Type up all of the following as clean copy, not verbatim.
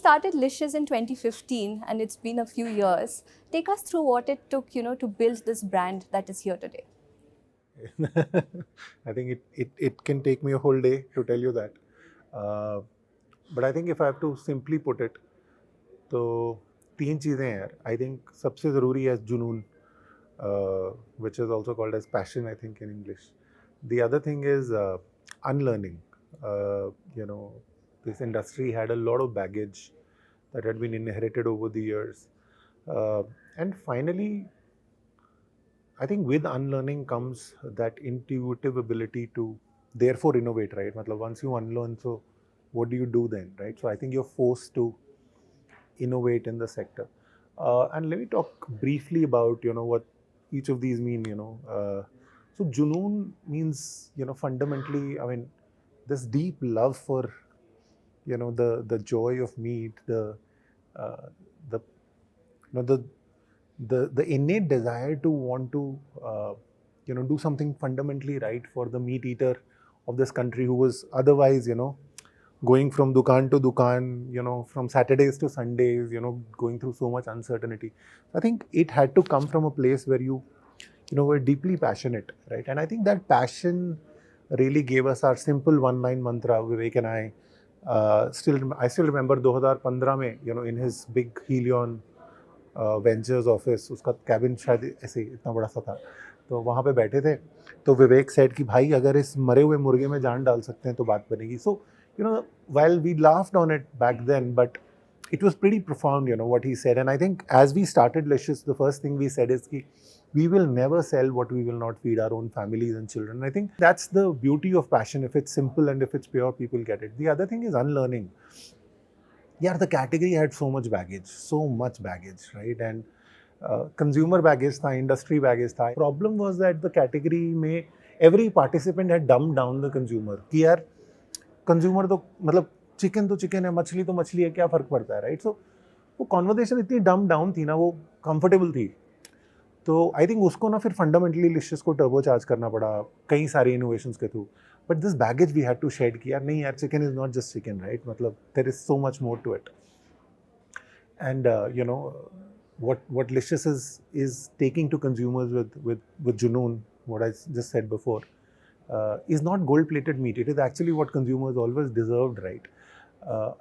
started Licious in 2015 and it's been a few years. Take us through what it took, to build this brand that is here today. I think it can take me a whole day to tell you that. Uh, but I think if I have to simply put it, तो तीन चीज़ें हैं यार. I think सबसे ज़रूरी है जुनून, which is also called as passion, I think, in English. The other thing is unlearning. Uh, you know, this industry had a lot of baggage that had been inherited over the years. And finally, I think with unlearning comes that intuitive ability to therefore innovate, right? Matlab, once you unlearn, so what do you do then, right? So I think you're forced to innovate in the sector. And let me talk briefly about, what each of these mean, So Junoon means, fundamentally, I mean, this deep love for, the joy of meat, uh, the, the innate desire to want to, do something fundamentally right for the meat eater of this country who was otherwise, going from dukan to dukan, from Saturdays to Sundays, going through so much uncertainty. I think it had to come from a place where you were deeply passionate, right? And I think that passion really gave us our simple one-line mantra, Vivek and I. I still remember 2015 में, in his big Helion ventures office, उसका cabin शायद ऐसे इतना बड़ा सा था, तो वहाँ पे बैठे थे, तो विवेक सेड कि भाई अगर इस मरे हुए मुर्गे में जान डाल सकते हैं तो बात बनेगी. सो while we laughed on it back then, but it was pretty profound, what he said. And I think as we started Licious, the first thing we said is ki we will never sell what we will not feed our own families and children. I think that's the beauty of passion. If it's simple and if it's pure, people get it. The other thing is unlearning. Yeah, the category had so much baggage, right? And consumer baggage tha, industry baggage tha. Problem was that the category में every participant had dumbed down the consumer. कि यार consumer तो मतलब chicken तो chicken है, मछली है, क्या फर्क पड़ता है, right? So वो conversation इतनी dumbed down थी ना, वो comfortable थी. तो आई थिंक उसको ना फिर फंडामेंटली लिशियस को टर्बो चार्ज करना पड़ा कई सारे इनोवेशंस के through. But this baggage we had to shed कि यार नहीं यार, chicken is not just chicken, right? मतलब there is so much more to it. And what Licious is taking to consumers with Junoon, what I just said before, is not gold-plated meat. It is actually what consumers always deserved, right?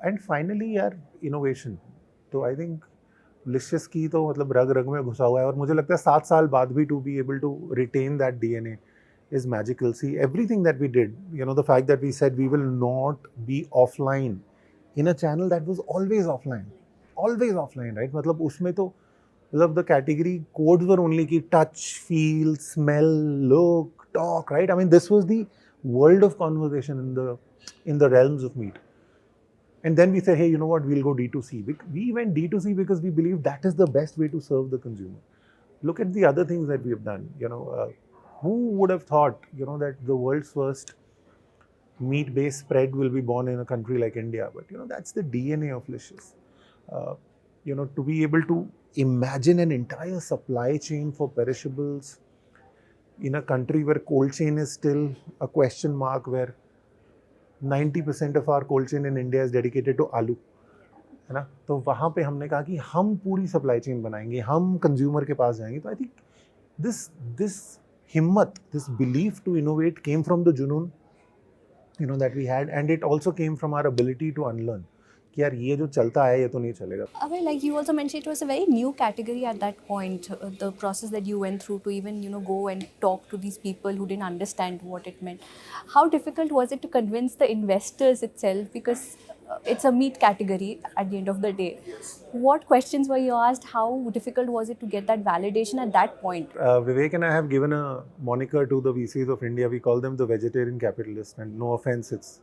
And finally, यार innovation. तो I think Licious की तो मतलब रग रग में घुसा हुआ है, और मुझे लगता है 7 साल बाद भी to be able to retain that DNA is magical. See, everything that we did, the fact that we said we will not be offline in a channel that was always offline, right? मतलब उसमें तो मतलब the category codes were only ki touch, feel, smell, look, talk, right? I mean, this was the world of conversation in the realms of meat. And then we say, hey, you know what, we'll go D2C. We went D2C because we believe that is the best way to serve the consumer. Look at the other things that we have done. Who would have thought, that the world's first meat-based spread will be born in a country like India? But, that's the DNA of Licious. To be able to imagine an entire supply chain for perishables in a country where cold chain is still a question mark, where 90% of our cold chain in India is dedicated to आलू, है ना? तो वहाँ पे हमने कहा कि हम पूरी सप्लाई चेन बनाएंगे, हम कंज्यूमर के पास जाएंगे. तो आई थिंक दिस हिम्मत, this belief to innovate came from the जुनून, that we had, and it also came from our ability to unlearn. कि यार ये जो चलता है ये तो नहीं चलेगा. Abhay, like you also mentioned, it was a very new category at that point. The process that you went through to even go and talk to these people who didn't understand what it meant. How difficult was it to convince the investors itself, because it's a meat category at the end of the day? What questions were you asked? How difficult was it to get that validation at that point? Vivek and I have given a moniker to the VCs of India. We call them the vegetarian capitalists, and no offense, it's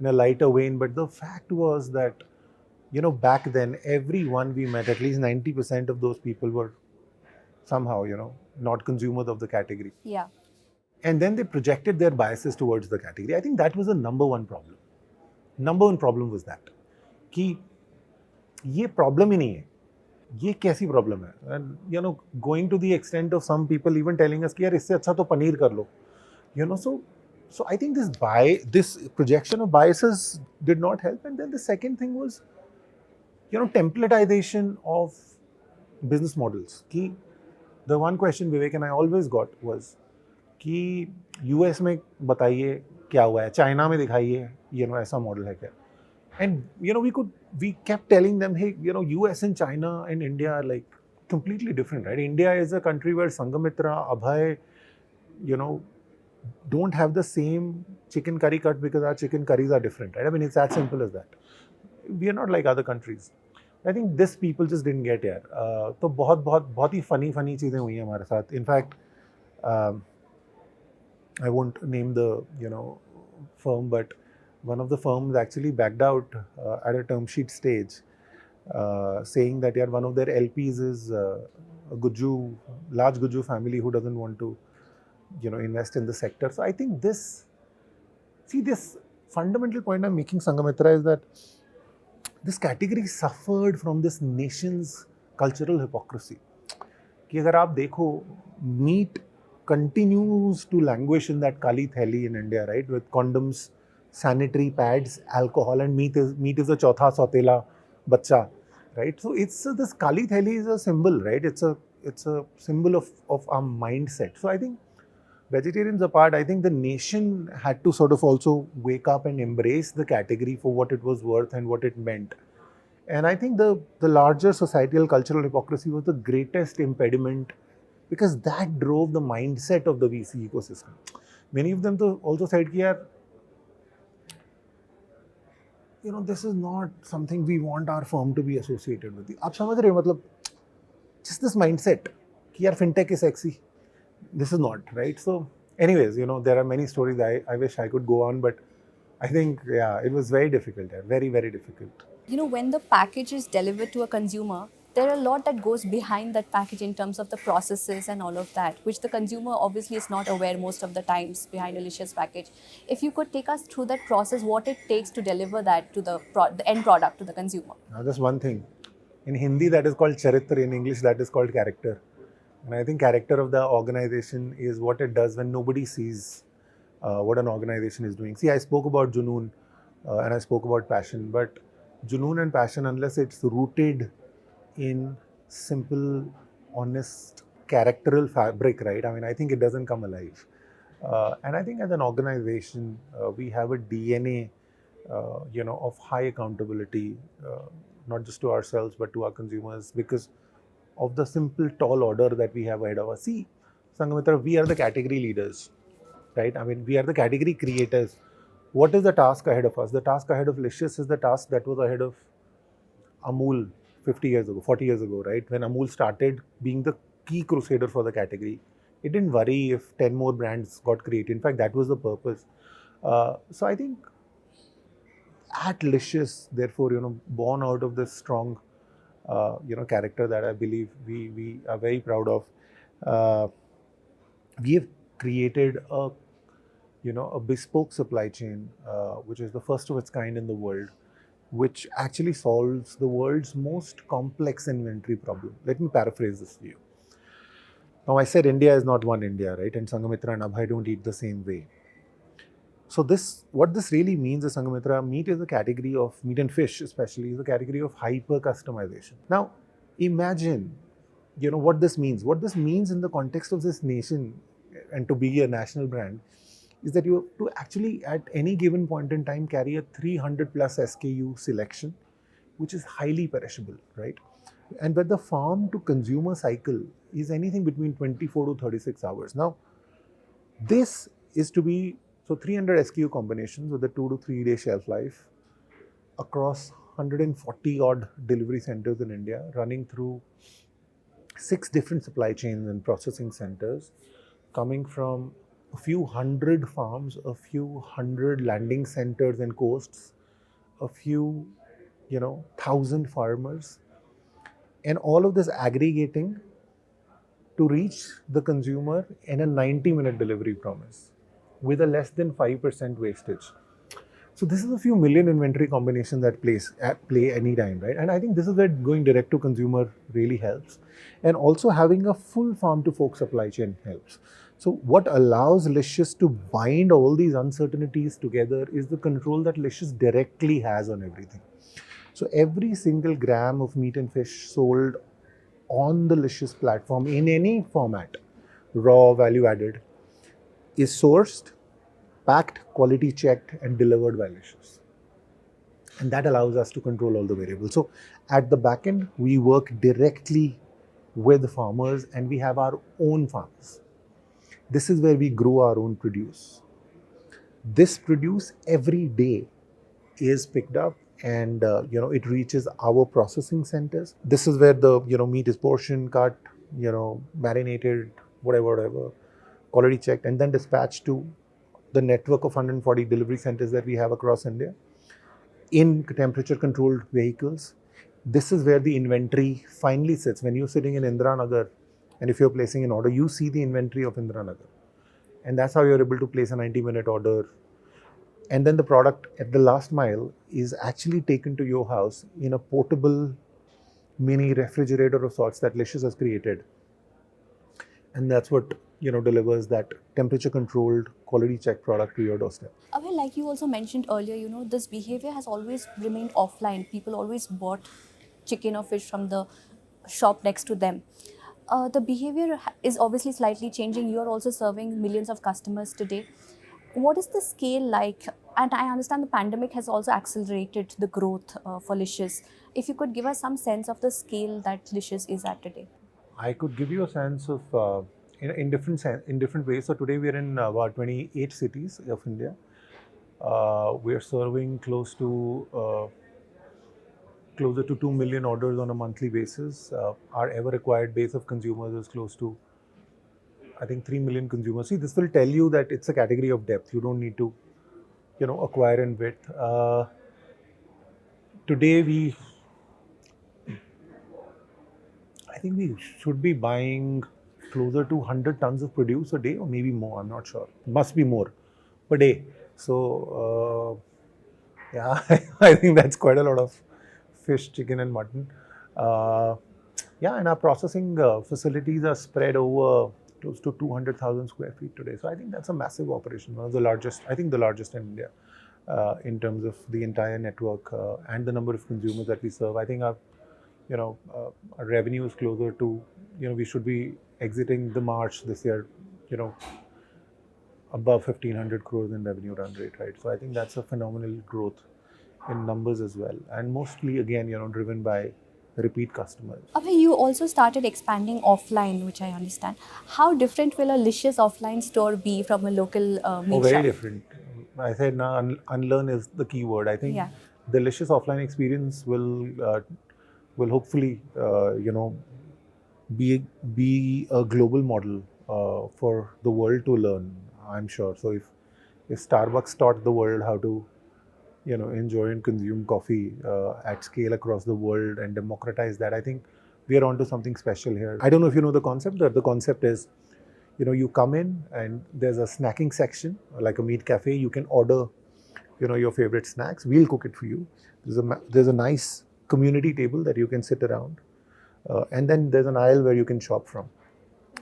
in a lighter vein, but the fact was that, back then, everyone we met, at least 90% of those people were somehow, not consumers of the category. Yeah. And then they projected their biases towards the category. I think that was the number one problem. Number one problem was that, कि ये problem ही नहीं है, ये कैसी problem है? And, going to the extent of some people even telling us कि यार इससे अच्छा तो पनीर कर लो, So I think this projection of biases did not help. And then the second thing was, templatization of business models. Ki, the one question Vivek and I always got was कि US में बताइए क्या हुआ है, China में दिखाइए ऐसा model है क्या. And we kept telling them, hey, US and China and India are like completely different, right? India is a country where Sangamitra, Abhay, don't have the same chicken curry cut because our chicken curries are different, right? I mean, it's as simple as that. We are not like other countries. I think this people just didn't get here. तो बहुत ही funny चीजें हुई हैं हमारे साथ. In fact, I won't name the firm, but one of the firms actually backed out at a term sheet stage, saying that one of their LPs is a large Guju family who doesn't want to invest in the sector. So I think this fundamental point I'm making, Sangamitra, is that this category suffered from this nation's cultural hypocrisy. कि अगर आप देखो, meat continues to languish in that Kali Theli in India, right? With condoms, sanitary pads, alcohol, and meat is a chotha sotela bacha, right? So it's this Kali Theli is a symbol, right? It's a symbol of our mindset. So I think, vegetarians apart, I think the nation had to sort of also wake up and embrace the category for what it was worth and what it meant. And I think the larger societal cultural hypocrisy was the greatest impediment, because that drove the mindset of the VC ecosystem. Many of them also said, this is not something we want our firm to be associated with. आप समझ रहे हो, मतलब just this mindset कि fintech is sexy. This is not, right? So anyways, there are many stories. I wish I could go on, but I think, it was very difficult. Very, very difficult. When the package is delivered to a consumer, there are a lot that goes behind that package in terms of the processes and all of that, which the consumer obviously is not aware most of the times behind a Licious package. If you could take us through that process, what it takes to deliver that to the end product to the consumer. Now, just one thing. In Hindi, that is called charitra. In English, that is called character. And I think character of the organization is what it does when nobody sees what an organization is doing. See, I spoke about Junoon and I spoke about passion, but Junoon and passion, unless it's rooted in simple, honest, characteral fabric, right? I mean, I think it doesn't come alive. And I think as an organization, we have a DNA, of high accountability, not just to ourselves, but to our consumers, because of the simple tall order that we have ahead of us. See, Sangamitra, we are the category leaders, right? I mean, we are the category creators. What is the task ahead of us? The task ahead of Licious is the task that was ahead of Amul 40 years ago, right? When Amul started being the key crusader for the category, it didn't worry if 10 more brands got created. In fact, that was the purpose. So I think at Licious, therefore, born out of this strong, character that I believe we are very proud of, we have created a bespoke supply chain, which is the first of its kind in the world, which actually solves the world's most complex inventory problem. Let me paraphrase this for you. Now, I said India is not one India, right? And Sangamitra and Abhay don't eat the same way. So what this really means is, Sangamitra, meat is a category of, meat and fish especially, is a category of hyper customization. Now, imagine, what this means. What this means in the context of this nation and to be a national brand is that you have to actually at any given point in time carry a 300 plus SKU selection, which is highly perishable, right? And where the farm to consumer cycle is anything between 24 to 36 hours. Now, this is to be, so 300 SKU combinations with a 2 to 3 day shelf life across 140 odd delivery centers in India, running through 6 different supply chains and processing centers, coming from a few hundred farms, a few hundred landing centers and coasts, a few, thousand farmers, and all of this aggregating to reach the consumer in a 90-minute delivery promise with a less than 5% wastage. So this is a few million inventory combinations that play any time, right? And I think this is where going direct to consumer really helps. And also having a full farm to fork supply chain helps. So what allows Licious to bind all these uncertainties together is the control that Licious directly has on everything. So every single gram of meat and fish sold on the Licious platform in any format, raw, value added, is sourced, packed, quality checked, and delivered by Licious. And that allows us to control all the variables. So at the back end, we work directly with farmers and we have our own farms. This is where we grow our own produce. This produce every day is picked up and it reaches our processing centers. This is where the meat is portioned, cut, marinated, whatever, quality checked, and then dispatched to the network of 140 delivery centers that we have across India in temperature controlled vehicles. This is where the inventory finally sits. When you're sitting in Indiranagar and if you're placing an order, you see the inventory of Indiranagar. And that's how you're able to place a 90-minute order. And then the product at the last mile is actually taken to your house in a portable mini refrigerator of sorts that Licious has created. And that's what delivers that temperature controlled quality check product to your doorstep. Abhay, like you also mentioned earlier, this behavior has always remained offline. People always bought chicken or fish from the shop next to them. The behavior is obviously slightly changing. You are also serving millions of customers today. What is the scale like? And I understand the pandemic has also accelerated the growth for Licious. If you could give us some sense of the scale that Licious is at today. I could give you a sense of in different ways. So today we are in about 28 cities of India. We are serving closer to 2 million orders on a monthly basis. Our ever acquired base of consumers is close to, I think, 3 million consumers. See, this will tell you that it's a category of depth. You don't need to, acquire in width. Today I think we should be buying closer to 100 tons of produce a day, or maybe more. I'm not sure. Must be more per day. So yeah, I think that's quite a lot of fish, chicken, and mutton. Yeah, and our processing facilities are spread over close to 200,000 square feet today. So I think that's a massive operation, one of the largest, I think the largest in India in terms of the entire network and the number of consumers that we serve. I think our our revenue is closer to, we should be exiting the March this year, above 1,500 crores in revenue run rate, right? So I think that's a phenomenal growth in numbers as well. And mostly, again, driven by repeat customers. Abhay, you also started expanding offline, which I understand. How different will a Licious offline store be from a local meat Very shop? different. I said now unlearn is the key word. I think Yeah. the Licious offline experience will hopefully be a global model for the world to learn. I'm sure. So if Starbucks taught the world how to enjoy and consume coffee at scale across the world and democratize that, I think we are onto something special here. I don't know if you know the concept. The concept is, you come in and there's a snacking section like a meat cafe. You can order, your favorite snacks. We'll cook it for you. There's a nice community table that you can sit around, and then there's an aisle where you can shop from.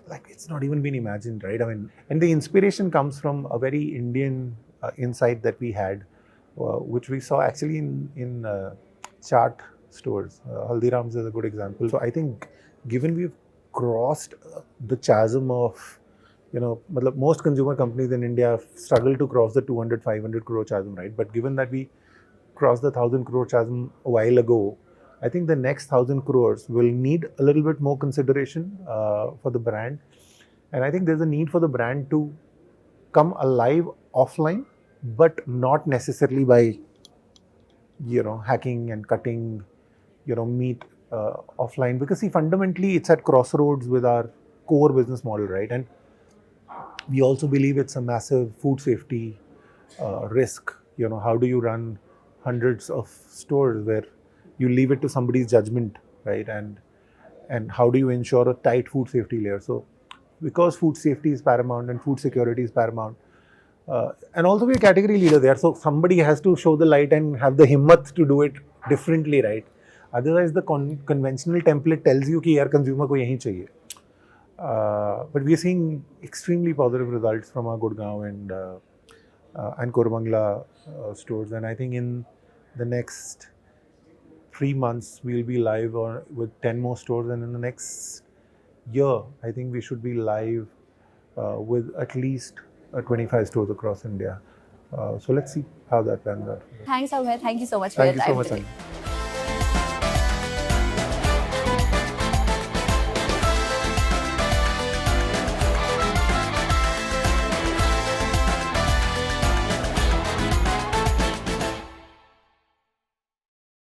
Like, it's not even been imagined, right? I mean, and the inspiration comes from a very Indian insight that we had, which we saw actually in chaat stores. Haldiram's is a good example. So I think, given we've crossed the chasm of, most consumer companies in India struggle to cross the 200, 500 crore chasm, right? But given that we crossed the 1,000 crore chasm a while ago, I think the next 1,000 crores will need a little bit more consideration for the brand. And I think there's a need for the brand to come alive offline, but not necessarily by, hacking and cutting, meat offline. Because see, fundamentally, it's at crossroads with our core business model, right? And we also believe it's a massive food safety risk. How do you run hundreds of stores where you leave it to somebody's judgment, right? And how do you ensure a tight food safety layer? So because food safety is paramount and food security is paramount, and also we're a category leader there, so somebody has to show the light and have the himmat to do it differently, right? Otherwise the conventional template tells you कि यार consumer को यही चाहिए. But we are seeing extremely positive results from our Gurgaon and Koramangala stores, and I think in the next 3 months we'll be live with 10 more stores, and in the next year I think we should be live with at least 25 stores across India. So let's see how that pans out. Thanks, Abhay. Thank you so much for your Thank you so time much, today. Anya.